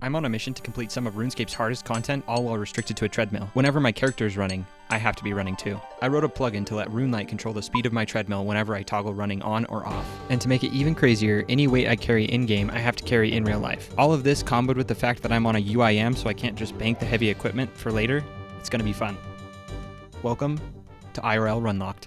I'm on a mission to complete some of RuneScape's hardest content, all while restricted to a treadmill. Whenever my character is running, I have to be running too. I wrote a plugin to let RuneLite control the speed of my treadmill whenever I toggle running on or off. And to make it even crazier, any weight I carry in-game, I have to carry in real life. All of this comboed with the fact that I'm on a UIM, so I can't just bank the heavy equipment for later, it's gonna be fun. Welcome to IrlRunLocked.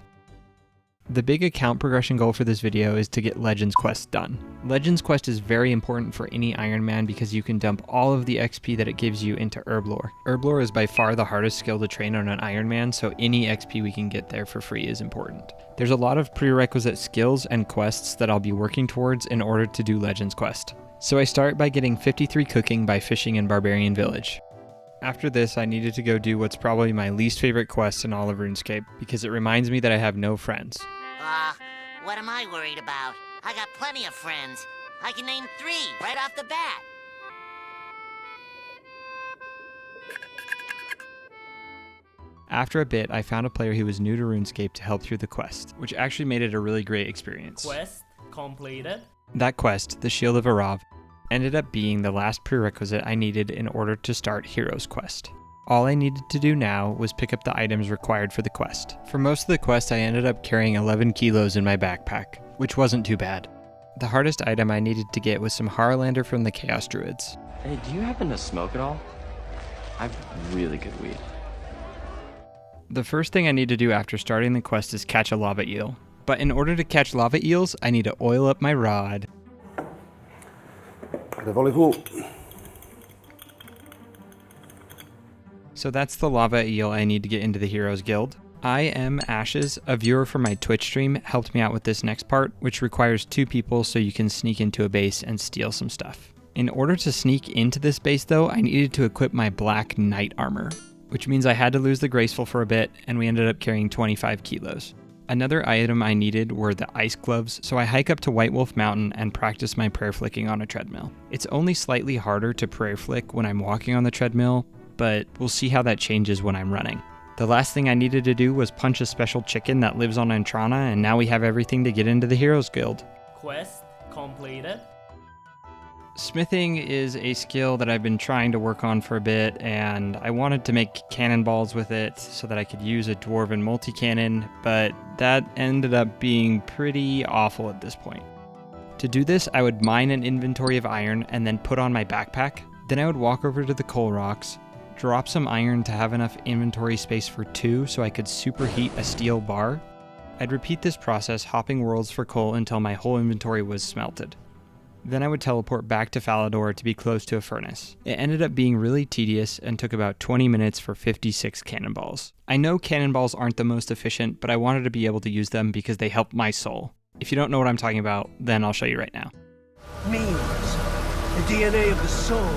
The big account progression goal for this video is to get Legends Quest done. Legends Quest is very important for any Iron Man because you can dump all of the XP that it gives you into herblore. Herblore is by far the hardest skill to train on an Iron Man, so any XP we can get there for free is important. There's a lot of prerequisite skills and quests that I'll be working towards in order to do Legends Quest. So I start by getting 53 cooking by fishing in Barbarian Village. After this, I needed to go do what's probably my least favorite quest in all of RuneScape, because it reminds me that I have no friends. What am I worried about? I got plenty of friends. I can name 3 right off the bat. After a bit, I found a player who was new to RuneScape to help through the quest, which actually made it a really great experience. Quest completed. That quest, the Shield of Arav, ended up being the last prerequisite I needed in order to start Hero's Quest. All I needed to do now was pick up the items required for the quest. For most of the quest, I ended up carrying 11 kilos in my backpack, which wasn't too bad. The hardest item I needed to get was some Harlander from the Chaos Druids. Hey, do you happen to smoke at all? I have really good weed. The first thing I need to do after starting the quest is catch a lava eel. But in order to catch lava eels, I need to oil up my rod. So that's the lava eel I need to get into the Heroes Guild. IrlRunLocked Ashes, a viewer from my Twitch stream, helped me out with this next part, which requires 2 people so you can sneak into a base and steal some stuff. In order to sneak into this base though, I needed to equip my black knight armor, which means I had to lose the graceful for a bit, and we ended up carrying 25 kilos. Another item I needed were the ice gloves, so I hike up to White Wolf Mountain and practice my prayer flicking on a treadmill. It's only slightly harder to prayer flick when I'm walking on the treadmill, but we'll see how that changes when I'm running. The last thing I needed to do was punch a special chicken that lives on Entrana, and now we have everything to get into the Heroes Guild. Quest completed. Smithing is a skill that I've been trying to work on for a bit, and I wanted to make cannonballs with it so that I could use a dwarven multi-cannon, but that ended up being pretty awful at this point. To do this, I would mine an inventory of iron and then put on my backpack. Then I would walk over to the coal rocks, drop some iron to have enough inventory space for 2 so I could superheat a steel bar. I'd repeat this process, hopping worlds for coal until my whole inventory was smelted. Then I would teleport back to Falador to be close to a furnace. It ended up being really tedious and took about 20 minutes for 56 cannonballs. I know cannonballs aren't the most efficient, but I wanted to be able to use them because they help my soul. If you don't know what I'm talking about, then I'll show you right now. Means the DNA of the soul.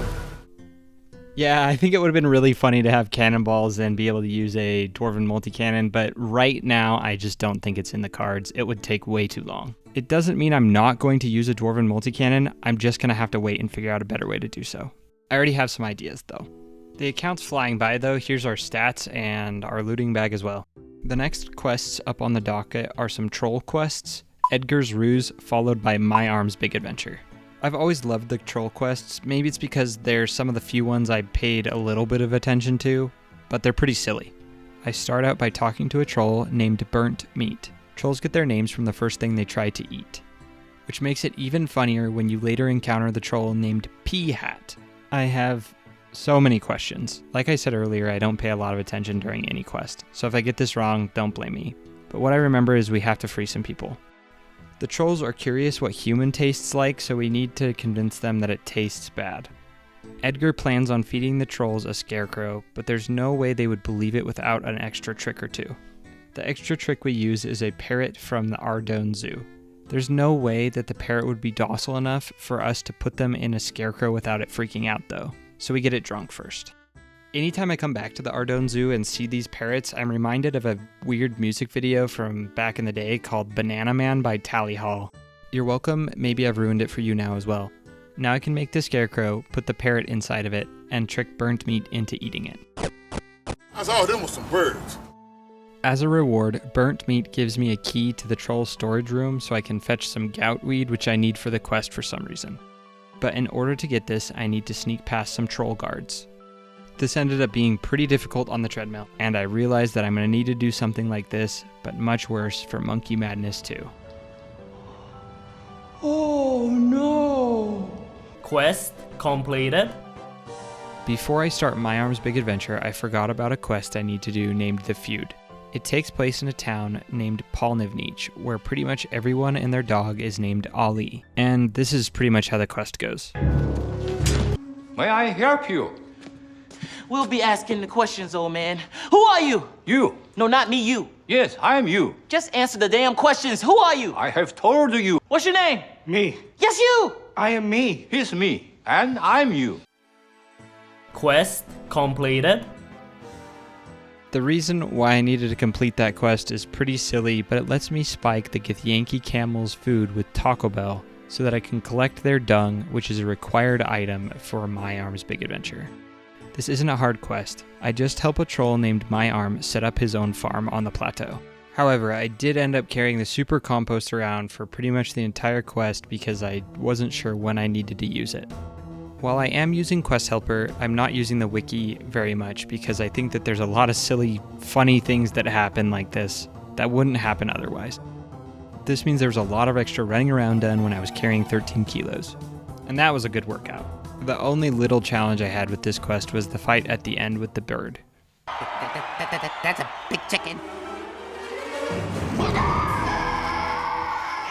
Yeah, I think it would have been really funny to have cannonballs and be able to use a dwarven multi-cannon, but right now I just don't think it's in the cards. It would take way too long. It doesn't mean I'm not going to use a dwarven multi-cannon, I'm just going to have to wait and figure out a better way to do so. I already have some ideas though. The account's flying by though, here's our stats and our looting bag as well. The next quests up on the docket are some troll quests, Edgar's Ruse, followed by My Arm's Big Adventure. I've always loved the troll quests. Maybe it's because they're some of the few ones I paid a little bit of attention to, but they're pretty silly. I start out by talking to a troll named Burnt Meat. Trolls get their names from the first thing they try to eat, which makes it even funnier when you later encounter the troll named Pea Hat. I have so many questions. Like I said earlier, I don't pay a lot of attention during any quest, so if I get this wrong, don't blame me. But what I remember is we have to free some people. The trolls are curious what human tastes like, so we need to convince them that it tastes bad. Edgar plans on feeding the trolls a scarecrow, but there's no way they would believe it without an extra trick or 2. The extra trick we use is a parrot from the Ardone Zoo. There's no way that the parrot would be docile enough for us to put them in a scarecrow without it freaking out though, so we get it drunk first. Anytime I come back to the Ardone Zoo and see these parrots, I'm reminded of a weird music video from back in the day called Banana Man by Tally Hall. You're welcome, maybe I've ruined it for you now as well. Now I can make the scarecrow, put the parrot inside of it, and trick Burnt Meat into eating it. I saw them with some birds. As a reward, Burnt Meat gives me a key to the troll storage room so I can fetch some gout weed which I need for the quest for some reason. But in order to get this, I need to sneak past some troll guards. This ended up being pretty difficult on the treadmill, and I realized that I'm going to need to do something like this, but much worse for Monkey Madness 2. Oh no! Quest completed. Before I start My Arm's Big Adventure, I forgot about a quest I need to do named The Feud. It takes place in a town named Polnivnich, where pretty much everyone and their dog is named Ali. And this is pretty much how the quest goes. May I help you? We'll be asking the questions, old man. Who are you? You. No, not me, you. Yes, I am you. Just answer the damn questions. Who are you? I have told you. What's your name? Me. Yes, you! I am me. He's me, and I'm you. Quest completed. The reason why I needed to complete that quest is pretty silly, but it lets me spike the Githyanki Camel's food with Taco Bell so that I can collect their dung, which is a required item for My Arm's Big Adventure. This isn't a hard quest. I just help a troll named My Arm set up his own farm on the plateau. However, I did end up carrying the super compost around for pretty much the entire quest because I wasn't sure when I needed to use it. While I am using Quest Helper, I'm not using the wiki very much because I think that there's a lot of silly, funny things that happen like this that wouldn't happen otherwise. This means there was a lot of extra running around done when I was carrying 13 kilos. And that was a good workout. The only little challenge I had with this quest was the fight at the end with the bird. That's a big chicken.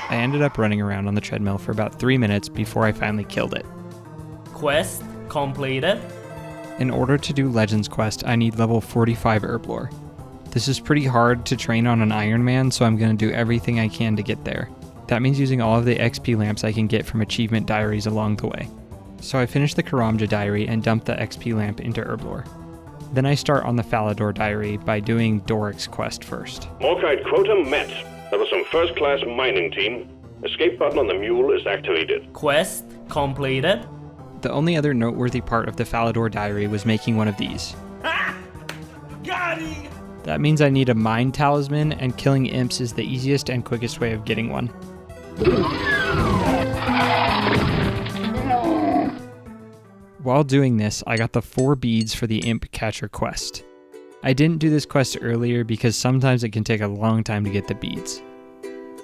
I ended up running around on the treadmill for about 3 minutes before I finally killed it. Quest completed. In order to do Legends Quest, I need level 45 herblore. This is pretty hard to train on an Ironman, so I'm going to do everything I can to get there. That means using all of the XP lamps I can get from achievement diaries along the way. So I finish the Karamja diary and dump the XP lamp into herblore. Then I start on the Falador diary by doing Doric's quest first. Morkite quota met. There was some first-class mining team. Escape button on the mule is activated. Quest completed. The only other noteworthy part of the Falador diary was making one of these. Got him! That means I need a mind talisman, and killing imps is the easiest and quickest way of getting one. While doing this, I got the 4 beads for the imp catcher quest. I didn't do this quest earlier because sometimes it can take a long time to get the beads.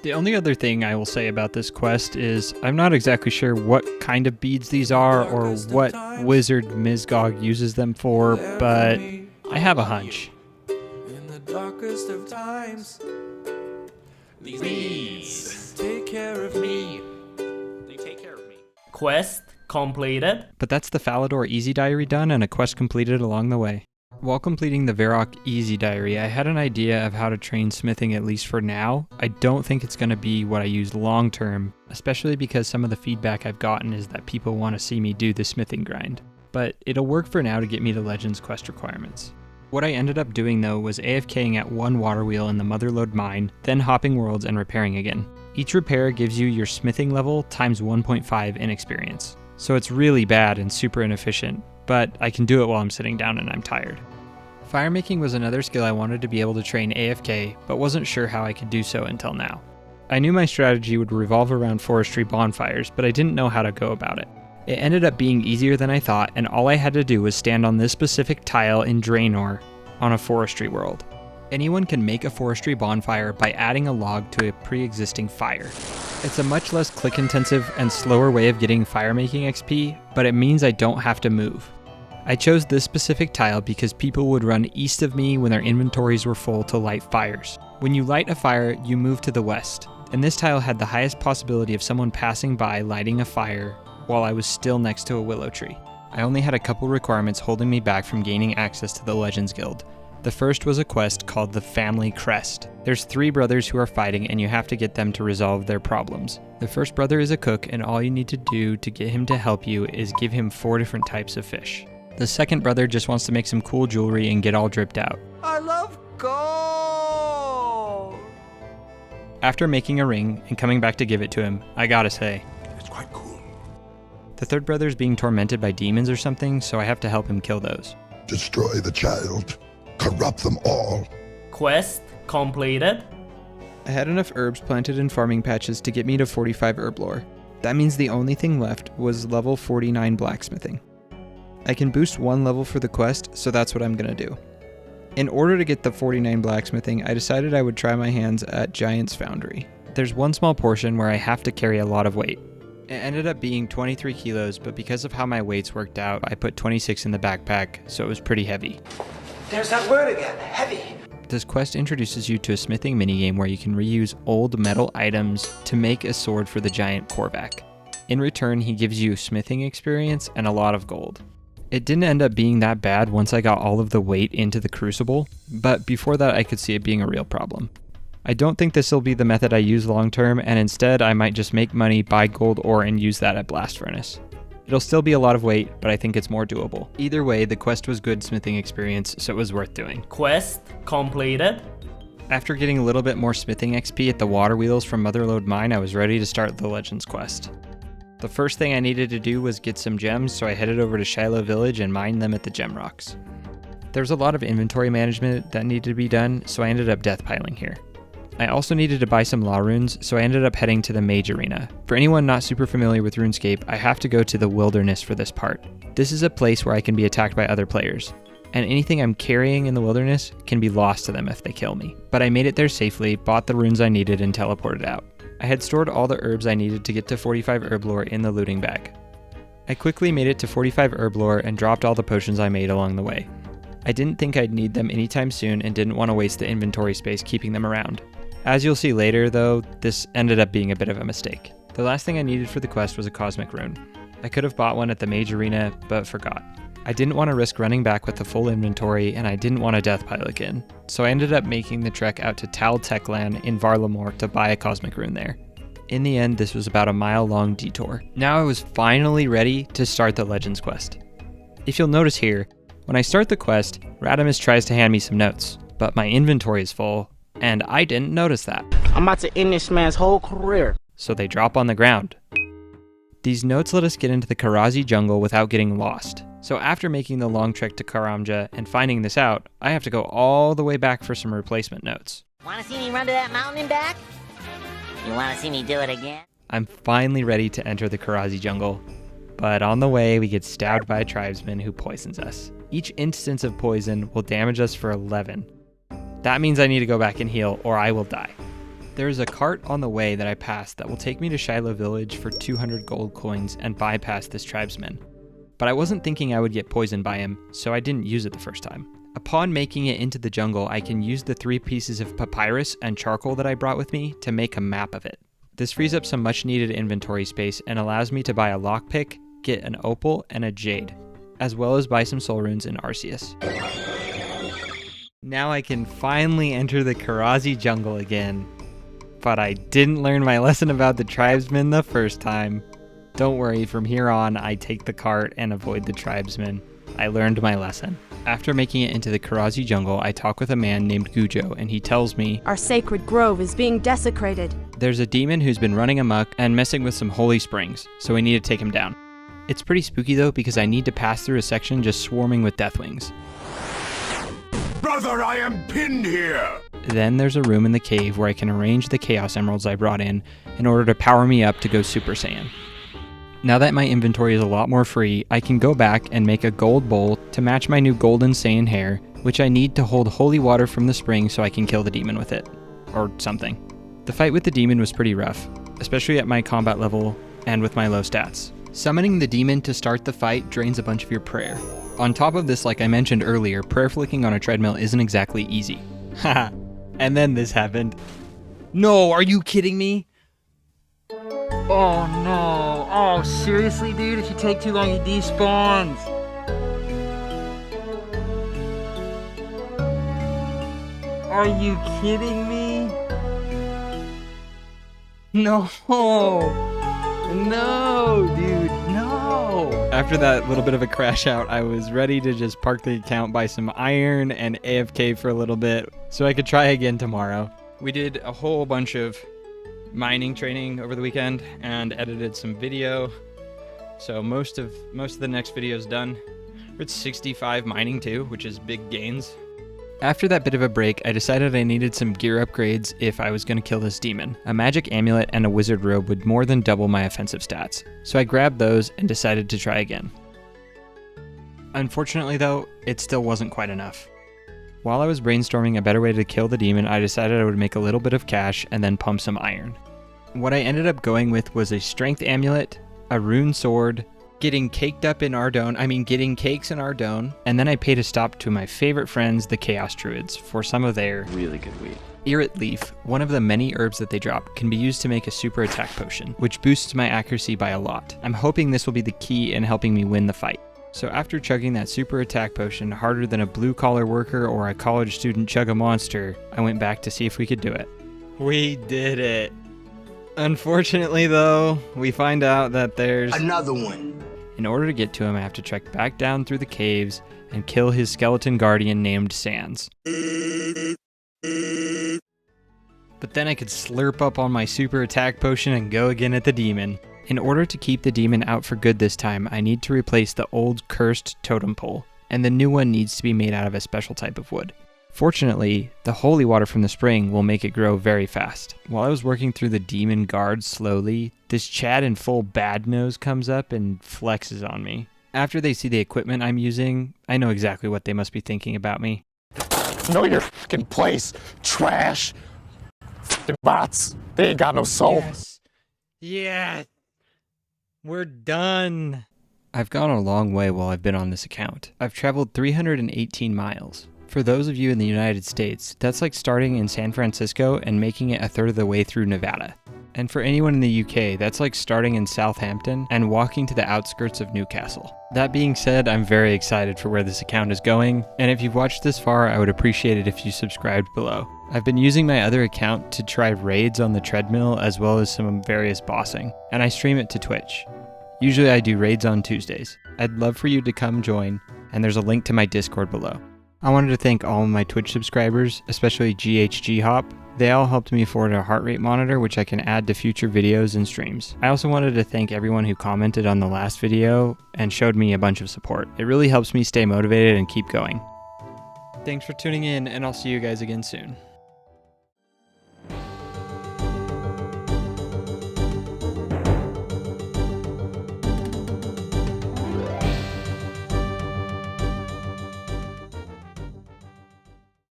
The only other thing I will say about this quest is I'm not exactly sure what kind of beads these are or what wizard Mizgog uses them for, but I have a hunch. In the darkest of times, these beads take care of me. They take care of me. Quest completed. But that's the Falador Easy Diary done and a quest completed along the way. While completing the Varrock Easy Diary, I had an idea of how to train smithing at least for now. I don't think it's going to be what I use long term, especially because some of the feedback I've gotten is that people want to see me do the smithing grind. But it'll work for now to get me to Legends quest requirements. What I ended up doing though was AFKing at one water wheel in the Motherlode mine, then hopping worlds and repairing again. Each repair gives you your smithing level times 1.5 in experience. So it's really bad and super inefficient, but I can do it while I'm sitting down and I'm tired. Firemaking was another skill I wanted to be able to train AFK, but wasn't sure how I could do so until now. I knew my strategy would revolve around forestry bonfires, but I didn't know how to go about it. It ended up being easier than I thought, and all I had to do was stand on this specific tile in Draenor on a forestry world. Anyone can make a forestry bonfire by adding a log to a pre-existing fire. It's a much less click-intensive and slower way of getting firemaking XP, but it means I don't have to move. I chose this specific tile because people would run east of me when their inventories were full to light fires. When you light a fire, you move to the west, and this tile had the highest possibility of someone passing by lighting a fire while I was still next to a willow tree. I only had a couple requirements holding me back from gaining access to the Legends Guild. The first was a quest called the Family Crest. There's 3 brothers who are fighting and you have to get them to resolve their problems. The first brother is a cook and all you need to do to get him to help you is give him 4 different types of fish. The second brother just wants to make some cool jewelry and get all dripped out. I love gold! After making a ring and coming back to give it to him, I gotta say, It's quite cool. the third brother is being tormented by demons or something, so I have to help him kill those. Destroy the child. Corrupt them all. Quest completed. I had enough herbs planted in farming patches to get me to 45 herblore. That means the only thing left was level 49 blacksmithing. I can boost 1 level for the quest, so that's what I'm gonna do. In order to get the 49 blacksmithing, I decided I would try my hands at Giant's Foundry. There's one small portion where I have to carry a lot of weight. It ended up being 23 kilos, but because of how my weights worked out, I put 26 in the backpack, so it was pretty heavy. There's that word again, heavy. This quest introduces you to a smithing minigame where you can reuse old metal items to make a sword for the giant Korvac. In return, he gives you smithing experience and a lot of gold. It didn't end up being that bad once I got all of the weight into the crucible, but before that I could see it being a real problem. I don't think this will be the method I use long term, and instead I might just make money, buy gold ore, and use that at Blast Furnace. It'll still be a lot of weight, but I think it's more doable. Either way, the quest was good smithing experience, so it was worth doing. Quest completed. After getting a little bit more smithing XP at the water wheels from Motherlode Mine, I was ready to start the Legends quest. The first thing I needed to do was get some gems, so I headed over to Shiloh Village and mined them at the gem rocks. There was a lot of inventory management that needed to be done, so I ended up death piling here. I also needed to buy some law runes, so I ended up heading to the Mage Arena. For anyone not super familiar with RuneScape, I have to go to the Wilderness for this part. This is a place where I can be attacked by other players, and anything I'm carrying in the Wilderness can be lost to them if they kill me. But I made it there safely, bought the runes I needed, and teleported out. I had stored all the herbs I needed to get to 45 herblore in the looting bag. I quickly made it to 45 herblore and dropped all the potions I made along the way. I didn't think I'd need them anytime soon and didn't want to waste the inventory space keeping them around. As you'll see later though, this ended up being a bit of a mistake. The last thing I needed for the quest was a cosmic rune. I could have bought one at the Mage Arena, but forgot. I didn't want to risk running back with the full inventory, and I didn't want to death pile again, so I ended up making the trek out to Tal Techland in Varlamore to buy a cosmic rune there. In the end, this was about a mile-long detour. Now I was finally ready to start the Legends quest. If you'll notice here, when I start the quest, Radamus tries to hand me some notes, but my inventory is full, and I didn't notice that. I'm about to end this man's whole career. So they drop on the ground. These notes let us get into the Karazi jungle without getting lost. So after making the long trek to Karamja and finding this out, I have to go all the way back for some replacement notes. Wanna see me run to that mountain and back? You wanna see me do it again? I'm finally ready to enter the Karazi jungle, but on the way we get stabbed by a tribesman who poisons us. Each instance of poison will damage us for 11. That means I need to go back and heal or I will die. There is a cart on the way that I passed that will take me to Shiloh Village for 200 gold coins and bypass this tribesman. But I wasn't thinking I would get poisoned by him, so I didn't use it the first time. Upon making it into the jungle, I can use the 3 pieces of papyrus and charcoal that I brought with me to make a map of it. This frees up some much needed inventory space and allows me to buy a lockpick, get an opal, and a jade, as well as buy some soul runes in Arceus. Now I can finally enter the Karazi jungle again. But I didn't learn my lesson about the tribesmen the first time. Don't worry, from here on, I take the cart and avoid the tribesmen. I learned my lesson. After making it into the Karazi jungle, I talk with a man named Gujo, and he tells me, "Our sacred grove is being desecrated. There's a demon who's been running amok and messing with some holy springs, so we need to take him down. It's pretty spooky though, because I need to pass through a section just swarming with deathwings. Brother, I am pinned here! Then there's a room in the cave where I can arrange the Chaos Emeralds I brought in order to power me up to go Super Saiyan. Now that my inventory is a lot more free, I can go back and make a gold bowl to match my new Golden Saiyan hair, which I need to hold holy water from the spring so I can kill the demon with it. Or something. The fight with the demon was pretty rough, especially at my combat level and with my low stats. Summoning the demon to start the fight drains a bunch of your prayer. On top of this, like I mentioned earlier, prayer flicking on a treadmill isn't exactly easy. Haha. And then this happened. No, are you kidding me? Oh no. Oh, seriously, dude? If you take too long, he despawns. Are you kidding me? No. No, dude, no. After that little bit of a crash out, I was ready to just park the account, buy some iron, and AFK for a little bit so I could try again tomorrow. We did a whole bunch of mining training over the weekend and edited some video. So most of the next video is done. We're at 65 mining too, which is big gains. After that bit of a break, I decided I needed some gear upgrades if I was going to kill this demon. A magic amulet and a wizard robe would more than double my offensive stats, so I grabbed those and decided to try again. Unfortunately though, it still wasn't quite enough. While I was brainstorming a better way to kill the demon, I decided I would make a little bit of cash and then pump some iron. What I ended up going with was a strength amulet, a rune sword, getting cakes in Ardone, and then I paid a stop to my favorite friends, the Chaos Druids, for some of their Really good wheat. Irrit Leaf, one of the many herbs that they drop, can be used to make a super attack potion, which boosts my accuracy by a lot. I'm hoping this will be the key in helping me win the fight. So after chugging that super attack potion harder than a blue-collar worker or a college student chug a monster, I went back to see if we could do it. We did it. Unfortunately though, we find out that there's Another one. In order to get to him, I have to trek back down through the caves and kill his skeleton guardian named Sans. But then I could slurp up on my super attack potion and go again at the demon. In order to keep the demon out for good this time, I need to replace the old cursed totem pole, and the new one needs to be made out of a special type of wood. Fortunately, the holy water from the spring will make it grow very fast. While I was working through the demon guards slowly, this Chad in full bad nose comes up and flexes on me. After they see the equipment I'm using, I know exactly what they must be thinking about me. Know your fucking place, trash. Fucking bots. They ain't got no soul. Yes. Yeah. We're done. I've gone a long way while I've been on this account. I've traveled 318 miles. For those of you in the United States, that's like starting in San Francisco and making it a third of the way through Nevada. And for anyone in the UK, that's like starting in Southampton and walking to the outskirts of Newcastle. That being said, I'm very excited for where this account is going, and if you've watched this far, I would appreciate it if you subscribed below. I've been using my other account to try raids on the treadmill as well as some various bossing, and I stream it to Twitch. Usually I do raids on Tuesdays. I'd love for you to come join, and there's a link to my Discord below. I wanted to thank all of my Twitch subscribers, especially GHGHop. They all helped me afford a heart rate monitor, which I can add to future videos and streams. I also wanted to thank everyone who commented on the last video and showed me a bunch of support. It really helps me stay motivated and keep going. Thanks for tuning in, and I'll see you guys again soon.